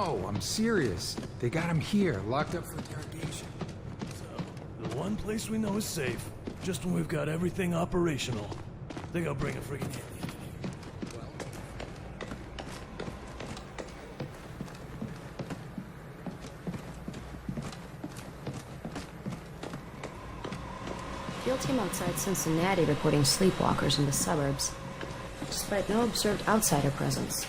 No, I'm serious. They got him here, locked up for interrogation. So, the one place we know is safe, just when we've got everything operational. Think I'll bring a freaking alien in here. Field team outside Cincinnati reporting sleepwalkers in the suburbs, despite no observed outsider presence.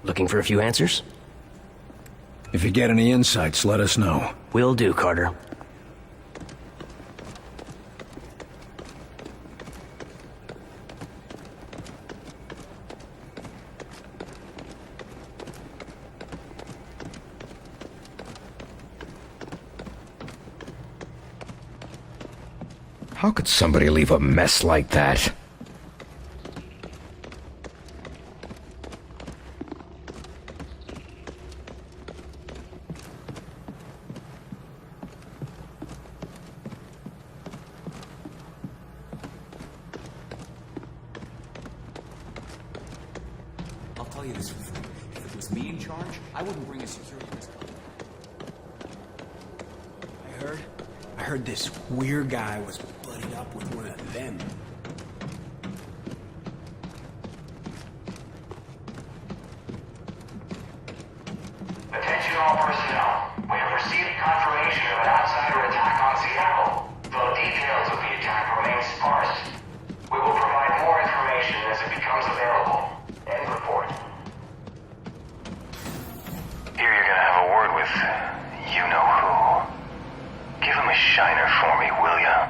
Looking for a few answers? If you get any insights, let us know. Will do, Carter. How could somebody leave a mess like that? I'll tell you this for free. If it was me in charge, I wouldn't bring a security risk on. I heard this weird guy was buddied up with one of them. Attention all personnel. We have received confirmation of an outsider attack on Seattle. Though details of the attack remain sparse. We will provide more information as it becomes available. End report. Here you're gonna have a word with you-know-who. Give him a shiner for me, will ya?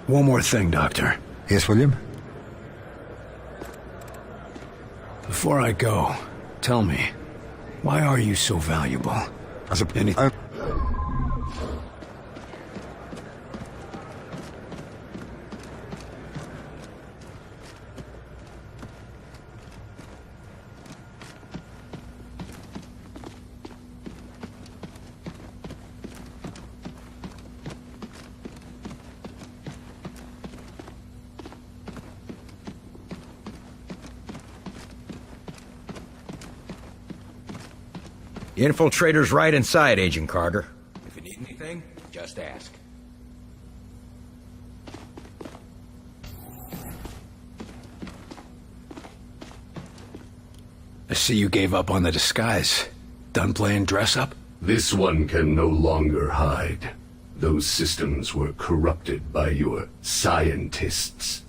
One more thing, Doctor. Yes, William? Before I go, tell me, why are you so valuable? As a penny. The infiltrator's right inside, Agent Carter. If you need anything, just ask. I see you gave up on the disguise. Done playing dress-up? This one can no longer hide. Those systems were corrupted by your scientists.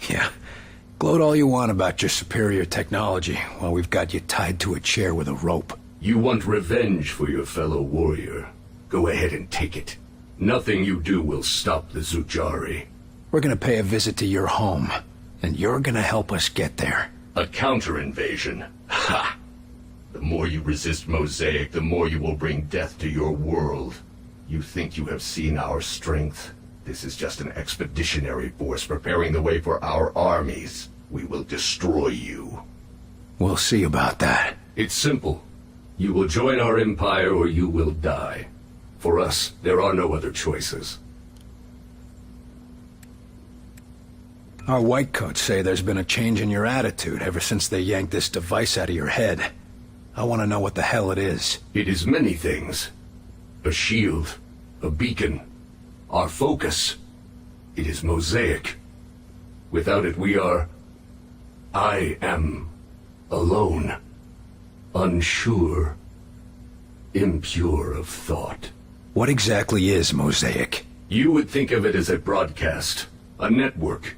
Yeah. Gloat all you want about your superior technology while we've got you tied to a chair with a rope. You want revenge for your fellow warrior. Go ahead and take it. Nothing you do will stop the Zujari. We're gonna pay a visit to your home, and you're gonna help us get there. A counter-invasion? Ha! The more you resist Mosaic, the more you will bring death to your world. You think you have seen our strength? This is just an expeditionary force preparing the way for our armies. We will destroy you. We'll see about that. It's simple. You will join our empire or you will die. For us, there are no other choices. Our whitecoats say there's been a change in your attitude ever since they yanked this device out of your head. I want to know what the hell it is. It is many things. A shield, a beacon, our focus. It is Mosaic. Without it we are... I am alone. Unsure, impure of thought. What exactly is Mosaic? You would think of it as a broadcast, a network.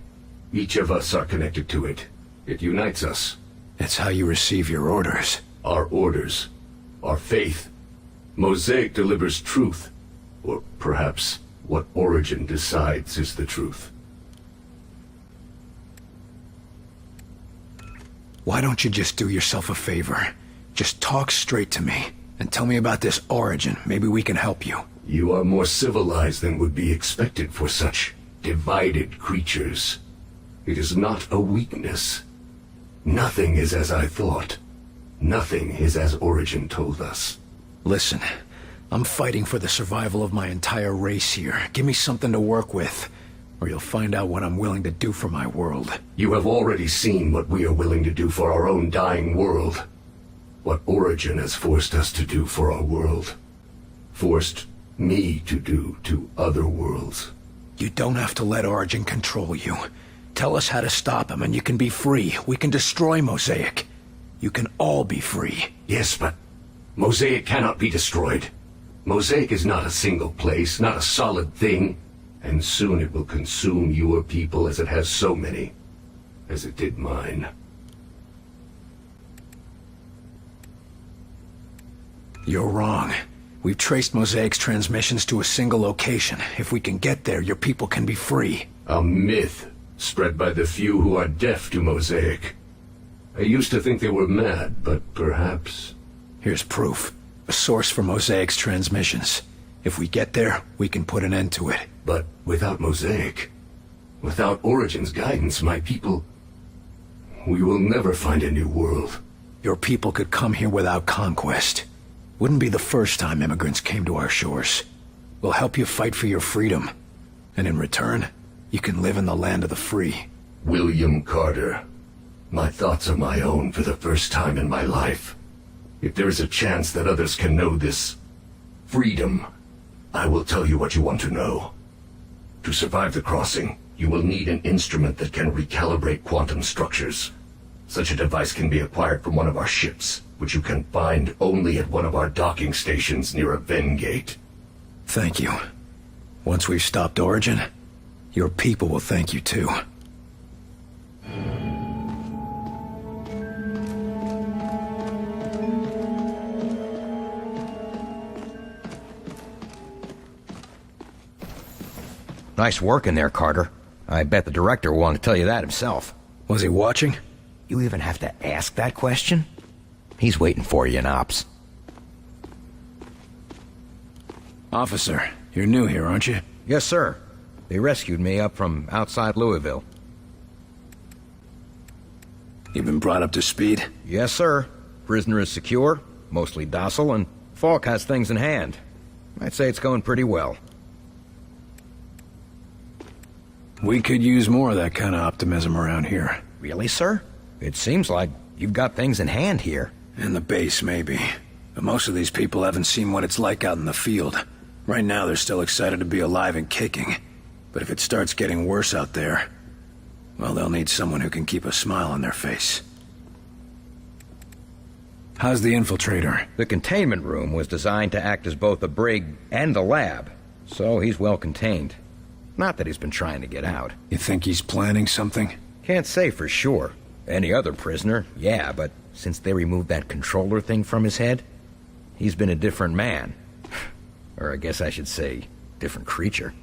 Each of us are connected to it. It unites us. It's how you receive your orders. Our orders. Our faith. Mosaic delivers truth. Or perhaps what Origin decides is the truth. Why don't you just do yourself a favor? Just talk straight to me, and tell me about this Origin. Maybe we can help you. You are more civilized than would be expected for such divided creatures. It is not a weakness. Nothing is as I thought. Nothing is as Origin told us. Listen, I'm fighting for the survival of my entire race here. Give me something to work with, or you'll find out what I'm willing to do for my world. You have already seen what we are willing to do for our own dying world. What Origin has forced us to do for our world. Forced me to do to other worlds. You don't have to let Origin control you. Tell us how to stop him and you can be free. We can destroy Mosaic. You can all be free. Yes, but Mosaic cannot be destroyed. Mosaic is not a single place, not a solid thing. And soon it will consume your people as it has so many. As it did mine. You're wrong. We've traced Mosaic's transmissions to a single location. If we can get there, your people can be free. A myth spread by the few who are deaf to Mosaic. I used to think they were mad, but perhaps... Here's proof. A source for Mosaic's transmissions. If we get there, we can put an end to it. But without Mosaic, without Origin's guidance, my people... We will never find a new world. Your people could come here without conquest. Wouldn't be the first time immigrants came to our shores. We'll help you fight for your freedom. And in return, you can live in the land of the free. William Carter. My thoughts are my own for the first time in my life. If there is a chance that others can know this freedom, I will tell you what you want to know. To survive the crossing, you will need an instrument that can recalibrate quantum structures. Such a device can be acquired from one of our ships, which you can find only at one of our docking stations near a Ven gate. Thank you. Once we've stopped Origin, your people will thank you too. Nice work in there, Carter. I bet the director will want to tell you that himself. Was he watching? You even have to ask that question? He's waiting for you in Ops. Officer, you're new here, aren't you? Yes, sir. They rescued me up from outside Louisville. You've been brought up to speed? Yes, sir. Prisoner is secure, mostly docile, and Falk has things in hand. I'd say it's going pretty well. We could use more of that kind of optimism around here. Really, sir? It seems like you've got things in hand here. In the base, maybe. But most of these people haven't seen what it's like out in the field. Right now, they're still excited to be alive and kicking. But if it starts getting worse out there, well, they'll need someone who can keep a smile on their face. How's the infiltrator? The containment room was designed to act as both a brig and a lab, so he's well contained. Not that he's been trying to get out. You think he's planning something? Can't say for sure. Any other prisoner, yeah, but since they removed that controller thing from his head, he's been a different man. Or I guess I should say, different creature.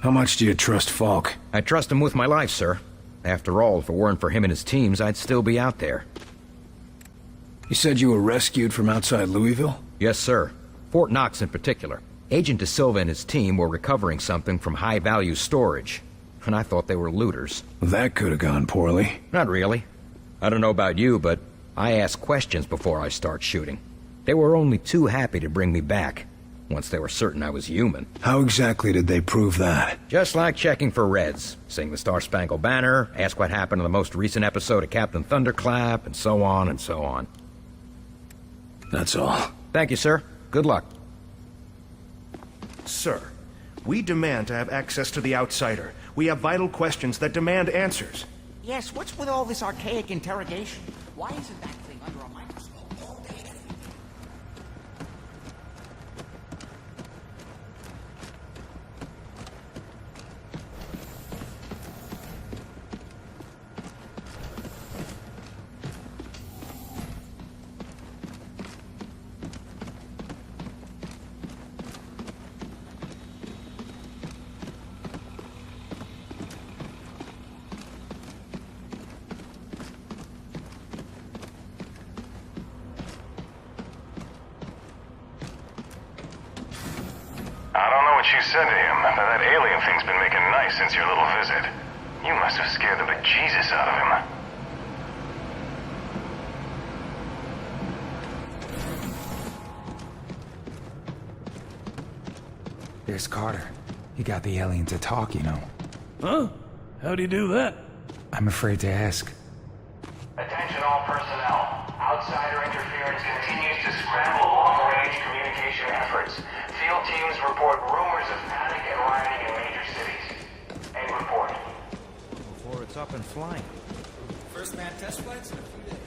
How much do you trust Falk? I trust him with my life, sir. After all, if it weren't for him and his teams, I'd still be out there. You said you were rescued from outside Louisville? Yes, sir. Fort Knox in particular. Agent De Silva and his team were recovering something from high-value storage, and I thought they were looters. That could have gone poorly. Not really. I don't know about you, but I ask questions before I start shooting. They were only too happy to bring me back, once they were certain I was human. How exactly did they prove that? Just like checking for Reds. Sing the Star-Spangled Banner, ask what happened in the most recent episode of Captain Thunderclap, and so on and so on. That's all. Thank you, sir. Good luck. Sir, we demand to have access to the Outsider. We have vital questions that demand answers. Yes, what's with all this archaic interrogation? Why isn't that thing under a microscope all day? I don't know what you said to him, but that alien thing's been making nice since your little visit. You must have scared the bejesus out of him. There's Carter. He got the alien to talk, you know. Huh? How'd he do that? I'm afraid to ask. Attention all personnel. Outsider interference continues to scramble long-range communication efforts. Field teams report rumors of panic and rioting in major cities. End report. Before it's up and flying. First man test flights in a few days.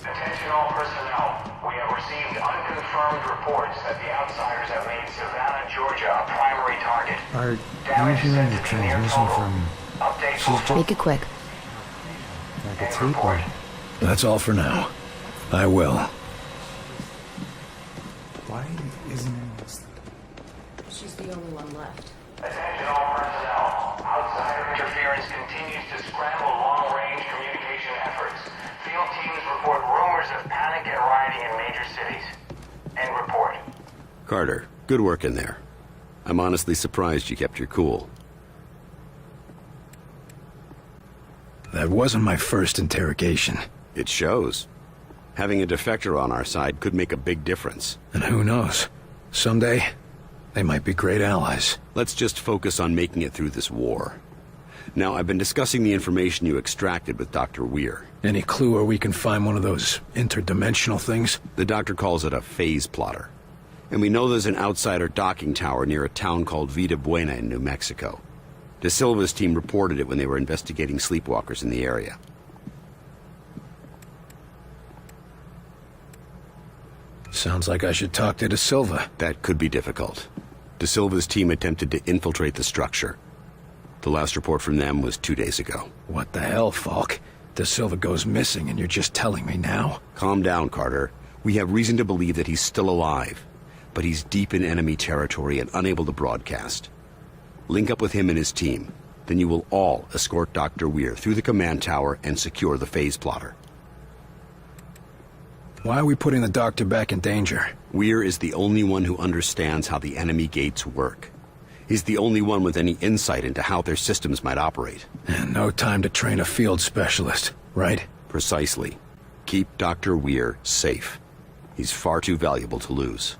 Attention all personnel. We have received unconfirmed reports that the outsiders have made Savannah, Georgia a primary target. Are you Damage hearing the said to be near transmission total. from... Update She's full. Make it quick. like a tape or... That's all for now. I will. Why isn't anyone else... She's the only one left. Attention all personnel. Outsider interference continues to scramble long-range communication efforts. Field teams report rumors of panic and rioting in major cities. End report. Carter, good work in there. I'm honestly surprised you kept your cool. That wasn't my first interrogation. It shows. Having a defector on our side could make a big difference. And who knows? Someday, they might be great allies. Let's just focus on making it through this war. Now, I've been discussing the information you extracted with Dr. Weir. Any clue where we can find one of those interdimensional things? The doctor calls it a phase plotter. And we know there's an outsider docking tower near a town called Vida Buena in New Mexico. De Silva's team reported it when they were investigating sleepwalkers in the area. Sounds like I should talk to De Silva. That could be difficult. De Silva's team attempted to infiltrate the structure. The last report from them was 2 days ago. What the hell, Falk? De Silva goes missing and you're just telling me now? Calm down, Carter. We have reason to believe that he's still alive, but he's deep in enemy territory and unable to broadcast. Link up with him and his team. Then you will all escort Dr. Weir through the command tower and secure the phase plotter. Why are we putting the doctor back in danger? Weir is the only one who understands how the enemy gates work. He's the only one with any insight into how their systems might operate. And no time to train a field specialist, right? Precisely. Keep Dr. Weir safe. He's far too valuable to lose.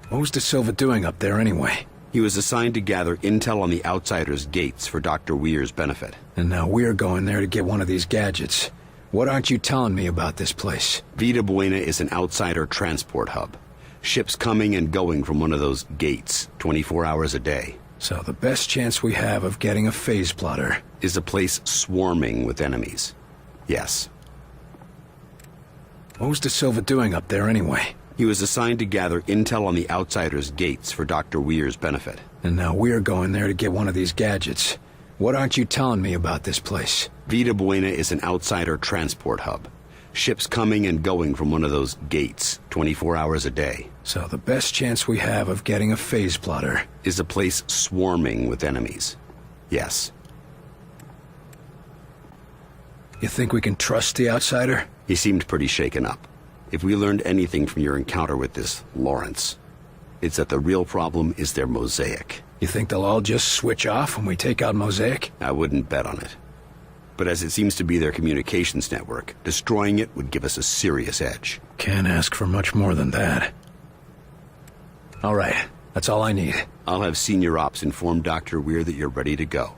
What was De Silva doing up there anyway? He was assigned to gather intel on the Outsiders' gates for Dr. Weir's benefit. And now we're going there to get one of these gadgets. What aren't you telling me about this place? Vida Buena is an outsider transport hub. Ships coming and going from one of those gates, 24 hours a day. So the best chance we have of getting a phase plotter is a place swarming with enemies. Yes. What was De Silva doing up there anyway? He was assigned to gather intel on the Outsiders' gates for Dr. Weir's benefit. And now we're going there to get one of these gadgets. What aren't you telling me about this place? Vida Buena is an outsider transport hub. Ships coming and going from one of those gates, 24 hours a day. So the best chance we have of getting a phase plotter is a place swarming with enemies. Yes. You think we can trust the outsider? He seemed pretty shaken up. If we learned anything from your encounter with this Lawrence, it's that the real problem is their mosaic. You think they'll all just switch off when we take out Mosaic? I wouldn't bet on it. But as it seems to be their communications network, destroying it would give us a serious edge. Can't ask for much more than that. All right, that's all I need. I'll have Senior Ops inform Dr. Weir that you're ready to go.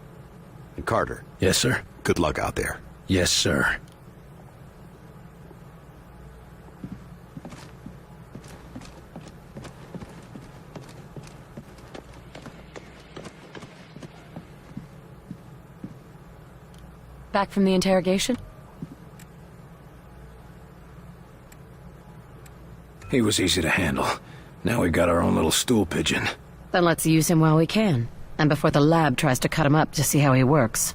And Carter. Yes, sir? Good luck out there. Yes, sir. Back from the interrogation? He was easy to handle. Now we got our own little stool pigeon. Then let's use him while we can. And before the lab tries to cut him up to see how he works.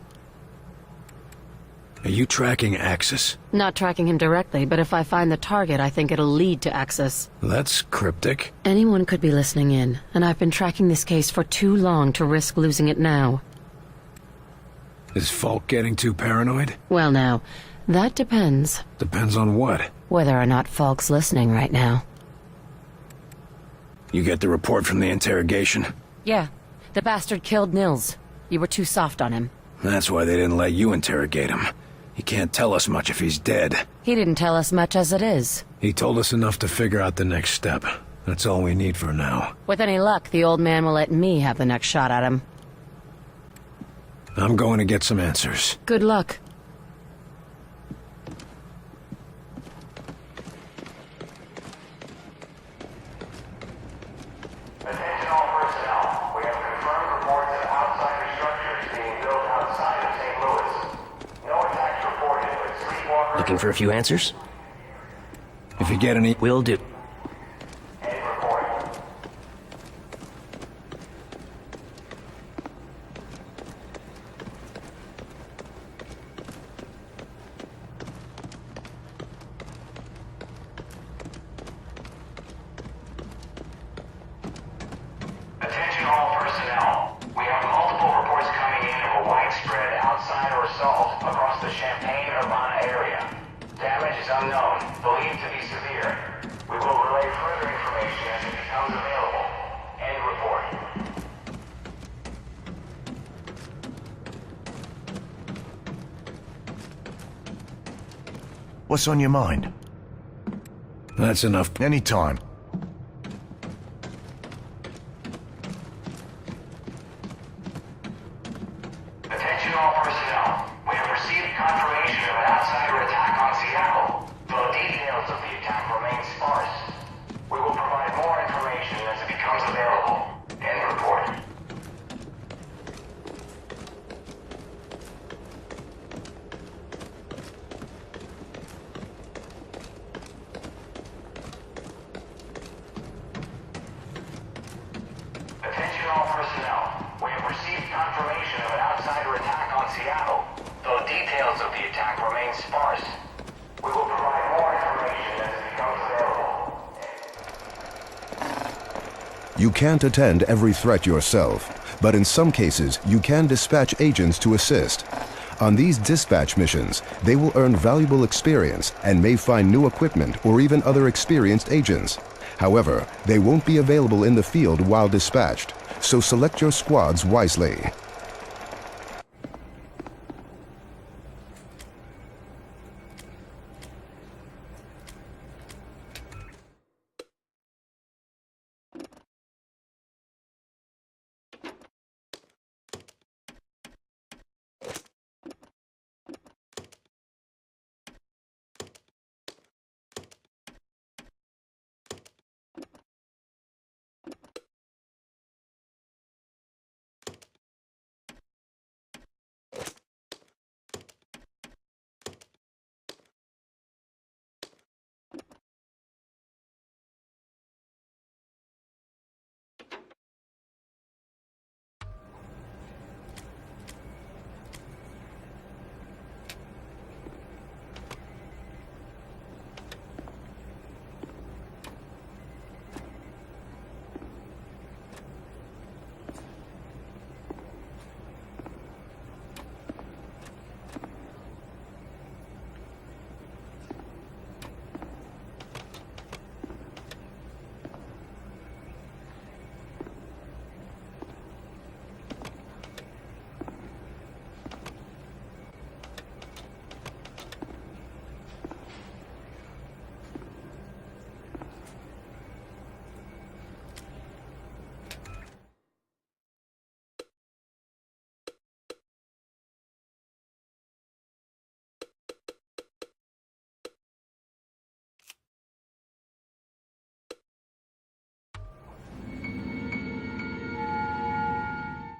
Are you tracking Axis? Not tracking him directly, but if I find the target, I think it'll lead to Axis. That's cryptic. Anyone could be listening in, and I've been tracking this case for too long to risk losing it now. Is Falk getting too paranoid? Well now, that depends. Depends on what? Whether or not Falk's listening right now. You get the report from the interrogation? Yeah, the bastard killed Nils. You were too soft on him. That's why they didn't let you interrogate him. He can't tell us much if he's dead. He didn't tell us much as it is. He told us enough to figure out the next step. That's all we need for now. With any luck, the old man will let me have the next shot at him. I'm going to get some answers. Good luck. Attention all personnel. We have confirmed reports of outsider structures being built outside of St. Louis. No attacks reported, but sleepwalkers... Looking for a few answers? If you get any... Will do. End report. Attention all personnel. We have multiple reports coming in of a widespread outsider assault across the Champaign-Urbana area. Damage is unknown, believed to be severe. We will relay further information as it becomes available. End report. What's on your mind? That's enough. Anytime. Attention all personnel. We have received confirmation of an outsider attack on Seattle. Though details of the attack remain sparse. We will provide more information as it becomes available. End report. Attention all personnel. We have received confirmation of an outsider attack on Seattle. Though details of the attack remain sparse. We will provide more information as it becomes available. You can't attend every threat yourself, but in some cases, you can dispatch agents to assist. On these dispatch missions, they will earn valuable experience and may find new equipment or even other experienced agents. However, they won't be available in the field while dispatched, so select your squads wisely.